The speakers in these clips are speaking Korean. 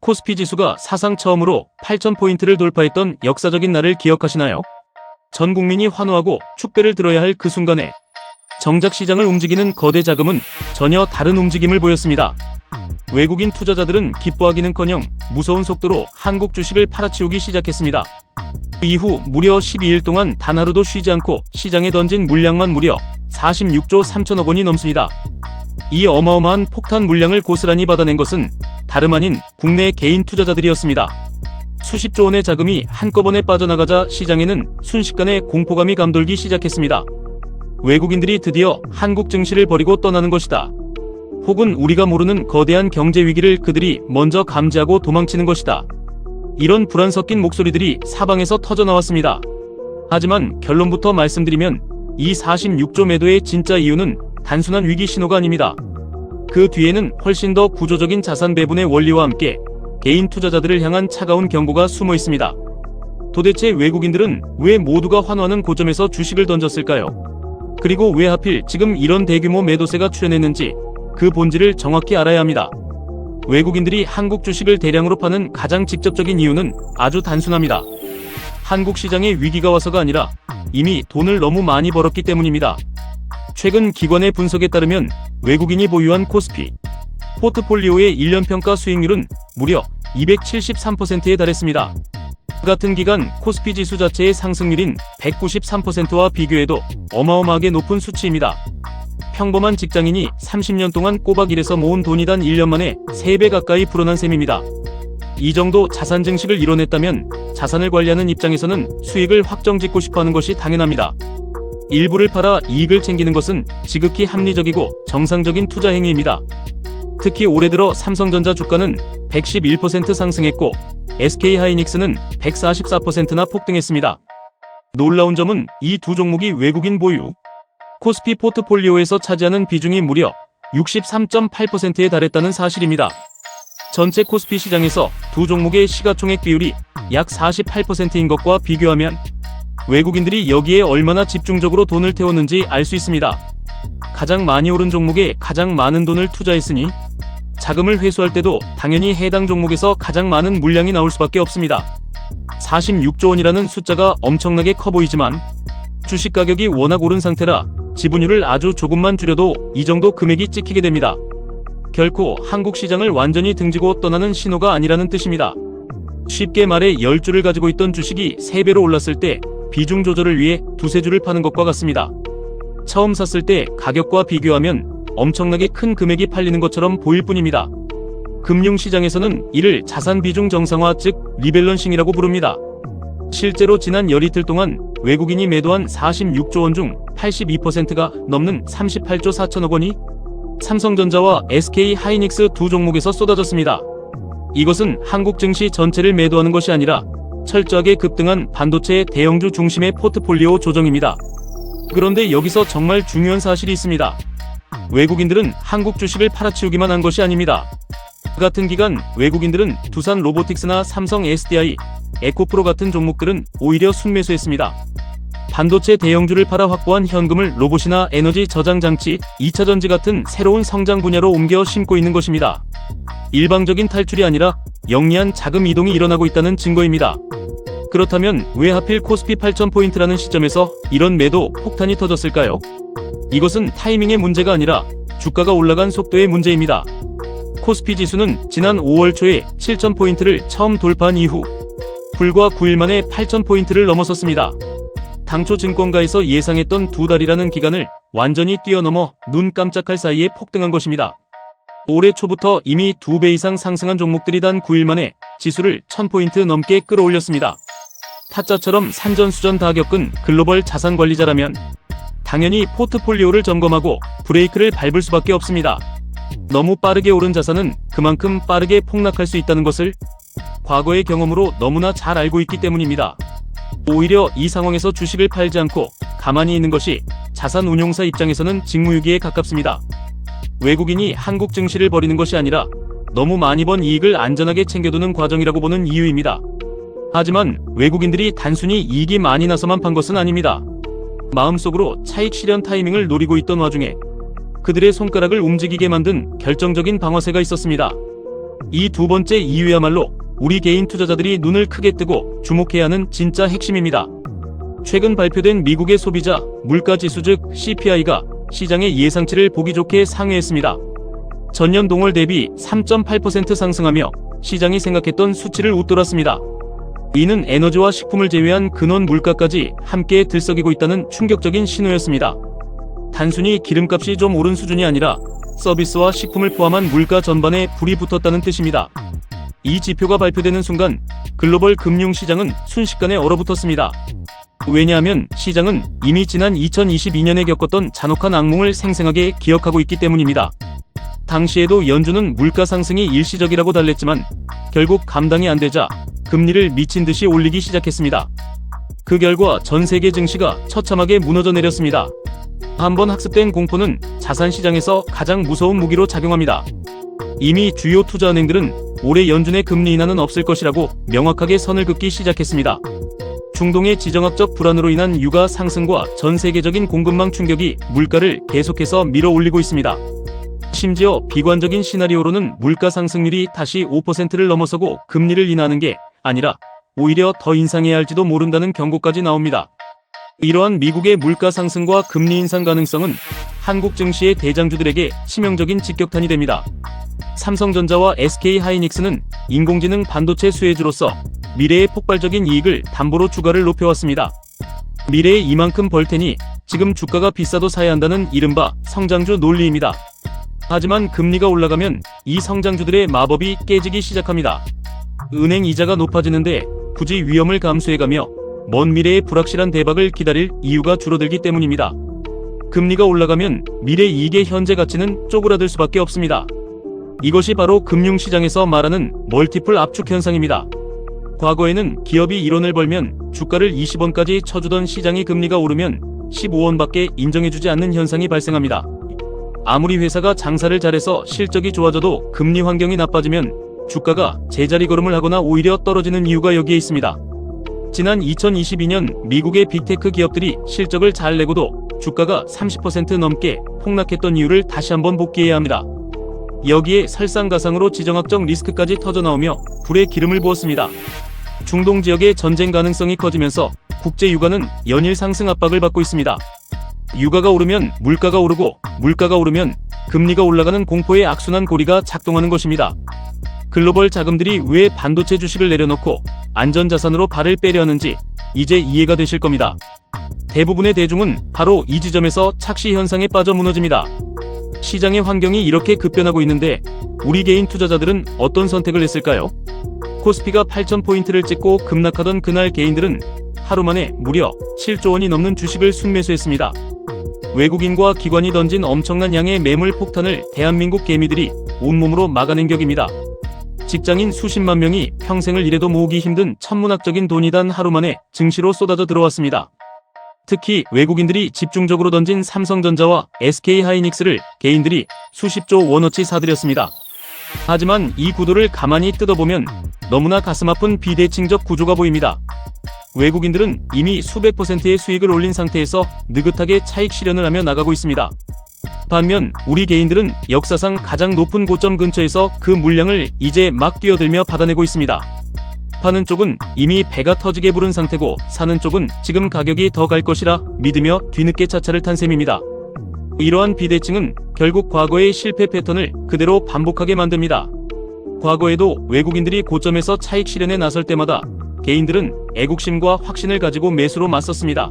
코스피 지수가 사상 처음으로 8,000포인트를 돌파했던 역사적인 날을 기억하시나요? 전 국민이 환호하고 축배를 들어야 할 그 순간에 정작 시장을 움직이는 거대 자금은 전혀 다른 움직임을 보였습니다. 외국인 투자자들은 기뻐하기는커녕 무서운 속도로 한국 주식을 팔아치우기 시작했습니다. 그 이후 무려 12일 동안 단 하루도 쉬지 않고 시장에 던진 물량만 무려 46조 3천억 원이 넘습니다. 이 어마어마한 폭탄 물량을 고스란히 받아낸 것은 다름 아닌 국내 개인 투자자들이었습니다. 수십조 원의 자금이 한꺼번에 빠져나가자 시장에는 순식간에 공포감이 감돌기 시작했습니다. 외국인들이 드디어 한국 증시를 버리고 떠나는 것이다. 혹은 우리가 모르는 거대한 경제 위기를 그들이 먼저 감지하고 도망치는 것이다. 이런 불안 섞인 목소리들이 사방에서 터져나왔습니다. 하지만 결론부터 말씀드리면 이 46조 매도의 진짜 이유는 단순한 위기 신호가 아닙니다. 그 뒤에는 훨씬 더 구조적인 자산 배분의 원리와 함께 개인 투자자들을 향한 차가운 경고가 숨어 있습니다. 도대체 외국인들은 왜 모두가 환호하는 고점에서 주식을 던졌을까요? 그리고 왜 하필 지금 이런 대규모 매도세가 출현했는지 그 본질을 정확히 알아야 합니다. 외국인들이 한국 주식을 대량으로 파는 가장 직접적인 이유는 아주 단순합니다. 한국 시장에 위기가 와서가 아니라 이미 돈을 너무 많이 벌었기 때문입니다. 최근 기관의 분석에 따르면 외국인이 보유한 코스피 포트폴리오의 1년 평가 수익률은 무려 273%에 달했습니다. 같은 기간 코스피 지수 자체의 상승률인 193%와 비교해도 어마어마하게 높은 수치입니다. 평범한 직장인이 30년 동안 꼬박 일해서 모은 돈이 단 1년 만에 3배 가까이 불어난 셈입니다. 이 정도 자산 증식을 이뤄냈다면 자산을 관리하는 입장에서는 수익을 확정짓고 싶어하는 것이 당연합니다. 일부를 팔아 이익을 챙기는 것은 지극히 합리적이고 정상적인 투자 행위입니다. 특히 올해 들어 삼성전자 주가는 111% 상승했고 SK하이닉스는 144%나 폭등했습니다. 놀라운 점은 이 두 종목이 외국인 보유 코스피 포트폴리오에서 차지하는 비중이 무려 63.8%에 달했다는 사실입니다. 전체 코스피 시장에서 두 종목의 시가총액 비율이 약 48%인 것과 비교하면 외국인들이 여기에 얼마나 집중적으로 돈을 태웠는지 알 수 있습니다. 가장 많이 오른 종목에 가장 많은 돈을 투자했으니 자금을 회수할 때도 당연히 해당 종목에서 가장 많은 물량이 나올 수밖에 없습니다. 46조 원이라는 숫자가 엄청나게 커 보이지만 주식 가격이 워낙 오른 상태라 지분율을 아주 조금만 줄여도 이 정도 금액이 찍히게 됩니다. 결코 한국 시장을 완전히 등지고 떠나는 신호가 아니라는 뜻입니다. 쉽게 말해 10주를 가지고 있던 주식이 3배로 올랐을 때 비중 조절을 위해 두세 주를 파는 것과 같습니다. 처음 샀을 때 가격과 비교하면 엄청나게 큰 금액이 팔리는 것처럼 보일 뿐입니다. 금융시장에서는 이를 자산 비중 정상화 즉 리밸런싱이라고 부릅니다. 실제로 지난 열이틀 동안 외국인이 매도한 46조 원 중 82%가 넘는 38조 4천억 원이 삼성전자와 SK하이닉스 두 종목에서 쏟아졌습니다. 이것은 한국 증시 전체를 매도하는 것이 아니라 철저하게 급등한 반도체 대형주 중심의 포트폴리오 조정입니다. 그런데 여기서 정말 중요한 사실이 있습니다. 외국인들은 한국 주식을 팔아치우기만 한 것이 아닙니다. 같은 기간 외국인들은 두산 로보틱스나 삼성 SDI, 에코프로 같은 종목들은 오히려 순매수했습니다. 반도체 대형주를 팔아 확보한 현금을 로봇이나 에너지 저장 장치, 2차전지 같은 새로운 성장 분야로 옮겨 심고 있는 것입니다. 일방적인 탈출이 아니라 영리한 자금 이동이 일어나고 있다는 증거입니다. 그렇다면 왜 하필 코스피 8,000포인트라는 시점에서 이런 매도 폭탄이 터졌을까요? 이것은 타이밍의 문제가 아니라 주가가 올라간 속도의 문제입니다. 코스피 지수는 지난 5월 초에 7,000포인트를 처음 돌파한 이후 불과 9일 만에 8,000포인트를 넘어섰습니다. 당초 증권가에서 예상했던 2달이라는 기간을 완전히 뛰어넘어 눈 깜짝할 사이에 폭등한 것입니다. 올해 초부터 이미 2배 이상 상승한 종목들이 단 9일 만에 지수를 1,000포인트 넘게 끌어올렸습니다. 타짜처럼 산전수전 다 겪은 글로벌 자산관리자라면 당연히 포트폴리오를 점검하고 브레이크를 밟을 수밖에 없습니다. 너무 빠르게 오른 자산은 그만큼 빠르게 폭락할 수 있다는 것을 과거의 경험으로 너무나 잘 알고 있기 때문입니다. 오히려 이 상황에서 주식을 팔지 않고 가만히 있는 것이 자산 운용사 입장에서는 직무유기에 가깝습니다. 외국인이 한국 증시를 버리는 것이 아니라 너무 많이 번 이익을 안전하게 챙겨두는 과정이라고 보는 이유입니다. 하지만 외국인들이 단순히 이익이 많이 나서만 판 것은 아닙니다. 마음속으로 차익 실현 타이밍을 노리고 있던 와중에 그들의 손가락을 움직이게 만든 결정적인 방아쇠가 있었습니다. 이 두 번째 이유야말로 우리 개인 투자자들이 눈을 크게 뜨고 주목해야 하는 진짜 핵심입니다. 최근 발표된 미국의 소비자 물가지수 즉 CPI가 시장의 예상치를 보기 좋게 상회했습니다. 전년 동월 대비 3.8% 상승하며 시장이 생각했던 수치를 웃돌았습니다. 이는 에너지와 식품을 제외한 근원 물가까지 함께 들썩이고 있다는 충격적인 신호였습니다. 단순히 기름값이 좀 오른 수준이 아니라 서비스와 식품을 포함한 물가 전반에 불이 붙었다는 뜻입니다. 이 지표가 발표되는 순간 글로벌 금융시장은 순식간에 얼어붙었습니다. 왜냐하면 시장은 이미 지난 2022년에 겪었던 잔혹한 악몽을 생생하게 기억하고 있기 때문입니다. 당시에도 연준은 물가 상승이 일시적이라고 달랬지만 결국 감당이 안 되자 금리를 미친 듯이 올리기 시작했습니다. 그 결과 전 세계 증시가 처참하게 무너져 내렸습니다. 한번 학습된 공포는 자산시장에서 가장 무서운 무기로 작용합니다. 이미 주요 투자은행들은 올해 연준의 금리 인하는 없을 것이라고 명확하게 선을 긋기 시작했습니다. 중동의 지정학적 불안으로 인한 유가 상승과 전 세계적인 공급망 충격이 물가를 계속해서 밀어 올리고 있습니다. 심지어 비관적인 시나리오로는 물가 상승률이 다시 5%를 넘어서고 금리를 인하하는 게 아니라 오히려 더 인상해야 할지도 모른다는 경고까지 나옵니다. 이러한 미국의 물가 상승과 금리 인상 가능성은 한국 증시의 대장주들에게 치명적인 직격탄이 됩니다. 삼성전자와 SK하이닉스는 인공지능 반도체 수혜주로서 미래의 폭발적인 이익을 담보로 주가를 높여왔습니다. 미래에 이만큼 벌 테니 지금 주가가 비싸도 사야 한다는 이른바 성장주 논리입니다. 하지만 금리가 올라가면 이 성장주들의 마법이 깨지기 시작합니다. 은행 이자가 높아지는데 굳이 위험을 감수해가며 먼 미래의 불확실한 대박을 기다릴 이유가 줄어들기 때문입니다. 금리가 올라가면 미래 이익의 현재 가치는 쪼그라들 수밖에 없습니다. 이것이 바로 금융시장에서 말하는 멀티플 압축 현상입니다. 과거에는 기업이 1원을 벌면 주가를 20원까지 쳐주던 시장이 금리가 오르면 15원밖에 인정해주지 않는 현상이 발생합니다. 아무리 회사가 장사를 잘해서 실적이 좋아져도 금리 환경이 나빠지면 주가가 제자리 걸음을 하거나 오히려 떨어지는 이유가 여기에 있습니다. 지난 2022년 미국의 빅테크 기업들이 실적을 잘 내고도 주가가 30% 넘게 폭락했던 이유를 다시 한번 복기해야 합니다. 여기에 설상가상으로 지정학적 리스크까지 터져나오며 불에 기름을 부었습니다. 중동 지역의 전쟁 가능성이 커지면서 국제 유가는 연일 상승 압박을 받고 있습니다. 유가가 오르면 물가가 오르고 물가가 오르면 금리가 올라가는 공포의 악순환 고리가 작동하는 것입니다. 글로벌 자금들이 왜 반도체 주식을 내려놓고 안전자산으로 발을 빼려 하는지 이제 이해가 되실 겁니다. 대부분의 대중은 바로 이 지점에서 착시 현상에 빠져 무너집니다. 시장의 환경이 이렇게 급변하고 있는데 우리 개인 투자자들은 어떤 선택을 했을까요? 코스피가 8,000포인트를 찍고 급락하던 그날 개인들은 하루 만에 무려 7조 원이 넘는 주식을 순매수했습니다. 외국인과 기관이 던진 엄청난 양의 매물 폭탄을 대한민국 개미들이 온몸으로 막아낸 격입니다. 직장인 수십만 명이 평생을 일해도 모으기 힘든 천문학적인 돈이 단 하루 만에 증시로 쏟아져 들어왔습니다. 특히 외국인들이 집중적으로 던진 삼성전자와 SK하이닉스를 개인들이 수십조 원어치 사들였습니다. 하지만 이 구도를 가만히 뜯어보면 너무나 가슴 아픈 비대칭적 구조가 보입니다. 외국인들은 이미 수백 %의 수익을 올린 상태에서 느긋하게 차익 실현을 하며 나가고 있습니다. 반면 우리 개인들은 역사상 가장 높은 고점 근처에서 그 물량을 이제 막 뛰어들며 받아내고 있습니다. 파는 쪽은 이미 배가 터지게 부른 상태고 사는 쪽은 지금 가격이 더 갈 것이라 믿으며 뒤늦게 차차를 탄 셈입니다. 이러한 비대칭은 결국 과거의 실패 패턴을 그대로 반복하게 만듭니다. 과거에도 외국인들이 고점에서 차익 실현에 나설 때마다 개인들은 애국심과 확신을 가지고 매수로 맞섰습니다.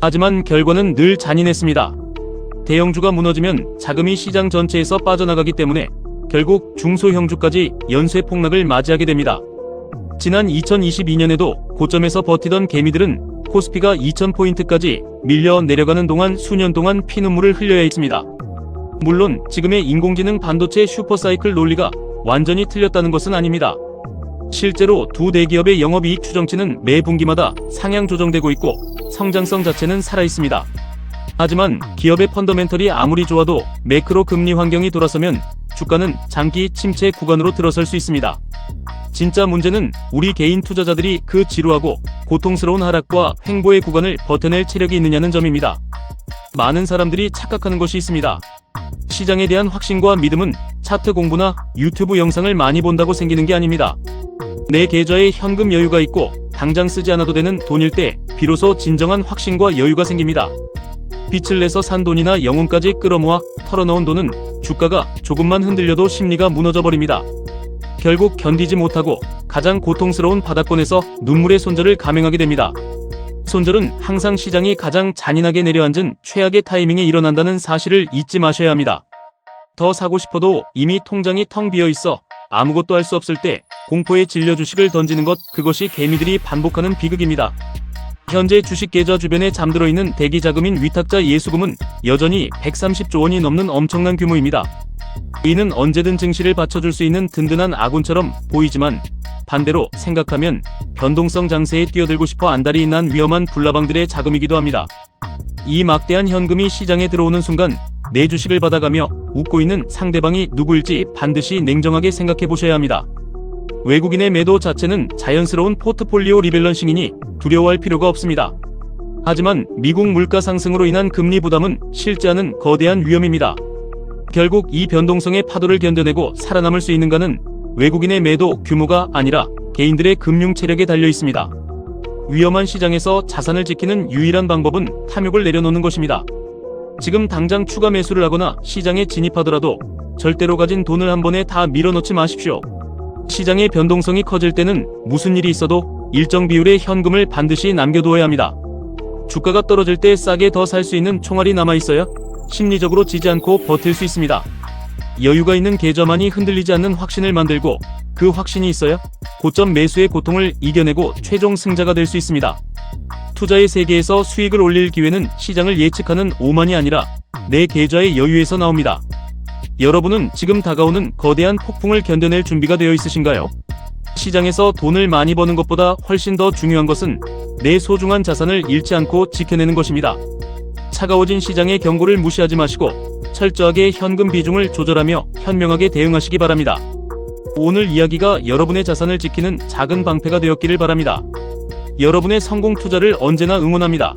하지만 결과는 늘 잔인했습니다. 대형주가 무너지면 자금이 시장 전체에서 빠져나가기 때문에 결국 중소형주까지 연쇄 폭락을 맞이하게 됩니다. 지난 2022년에도 고점에서 버티던 개미들은 코스피가 2000포인트까지 밀려 내려가는 동안 수년 동안 피눈물을 흘려야 했습니다. 물론 지금의 인공지능 반도체 슈퍼사이클 논리가 완전히 틀렸다는 것은 아닙니다. 실제로 두 대기업의 영업이익 추정치는 매 분기마다 상향 조정되고 있고 성장성 자체는 살아있습니다. 하지만 기업의 펀더멘털이 아무리 좋아도 매크로 금리 환경이 돌아서면 주가는 장기 침체 구간으로 들어설 수 있습니다. 진짜 문제는 우리 개인 투자자들이 그 지루하고 고통스러운 하락과 횡보의 구간을 버텨낼 체력이 있느냐는 점입니다. 많은 사람들이 착각하는 것이 있습니다. 시장에 대한 확신과 믿음은 차트 공부나 유튜브 영상을 많이 본다고 생기는 게 아닙니다. 내 계좌에 현금 여유가 있고 당장 쓰지 않아도 되는 돈일 때 비로소 진정한 확신과 여유가 생깁니다. 빚을 내서 산 돈이나 영혼까지 끌어모아 털어넣은 돈은 주가가 조금만 흔들려도 심리가 무너져 버립니다. 결국 견디지 못하고 가장 고통스러운 바닥권에서 눈물의 손절을 감행하게 됩니다. 손절은 항상 시장이 가장 잔인하게 내려앉은 최악의 타이밍에 일어난다는 사실을 잊지 마셔야 합니다. 더 사고 싶어도 이미 통장이 텅 비어 있어 아무것도 할 수 없을 때 공포에 질려 주식을 던지는 것, 그것이 개미들이 반복하는 비극입니다. 현재 주식 계좌 주변에 잠들어 있는 대기 자금인 위탁자 예수금은 여전히 130조 원이 넘는 엄청난 규모입니다. 이는 언제든 증시를 받쳐줄 수 있는 든든한 아군처럼 보이지만 반대로 생각하면 변동성 장세에 뛰어들고 싶어 안달이 난 위험한 불나방들의 자금이기도 합니다. 이 막대한 현금이 시장에 들어오는 순간 내 주식을 받아가며 웃고 있는 상대방이 누구일지 반드시 냉정하게 생각해 보셔야 합니다. 외국인의 매도 자체는 자연스러운 포트폴리오 리밸런싱이니 두려워할 필요가 없습니다. 하지만 미국 물가 상승으로 인한 금리 부담은 실지 않은 거대한 위험입니다. 결국 이 변동성의 파도를 견뎌내고 살아남을 수 있는가는 외국인의 매도 규모가 아니라 개인들의 금융 체력에 달려 있습니다. 위험한 시장에서 자산을 지키는 유일한 방법은 탐욕을 내려놓는 것입니다. 지금 당장 추가 매수를 하거나 시장에 진입하더라도 절대로 가진 돈을 한 번에 다 밀어넣지 마십시오. 시장의 변동성이 커질 때는 무슨 일이 있어도 일정 비율의 현금을 반드시 남겨두어야 합니다. 주가가 떨어질 때 싸게 더 살 수 있는 총알이 남아있어야 심리적으로 지지 않고 버틸 수 있습니다. 여유가 있는 계좌만이 흔들리지 않는 확신을 만들고 그 확신이 있어야 고점 매수의 고통을 이겨내고 최종 승자가 될 수 있습니다. 투자의 세계에서 수익을 올릴 기회는 시장을 예측하는 오만이 아니라 내 계좌의 여유에서 나옵니다. 여러분은 지금 다가오는 거대한 폭풍을 견뎌낼 준비가 되어 있으신가요? 시장에서 돈을 많이 버는 것보다 훨씬 더 중요한 것은 내 소중한 자산을 잃지 않고 지켜내는 것입니다. 차가워진 시장의 경고를 무시하지 마시고 철저하게 현금 비중을 조절하며 현명하게 대응하시기 바랍니다. 오늘 이야기가 여러분의 자산을 지키는 작은 방패가 되었기를 바랍니다. 여러분의 성공 투자를 언제나 응원합니다.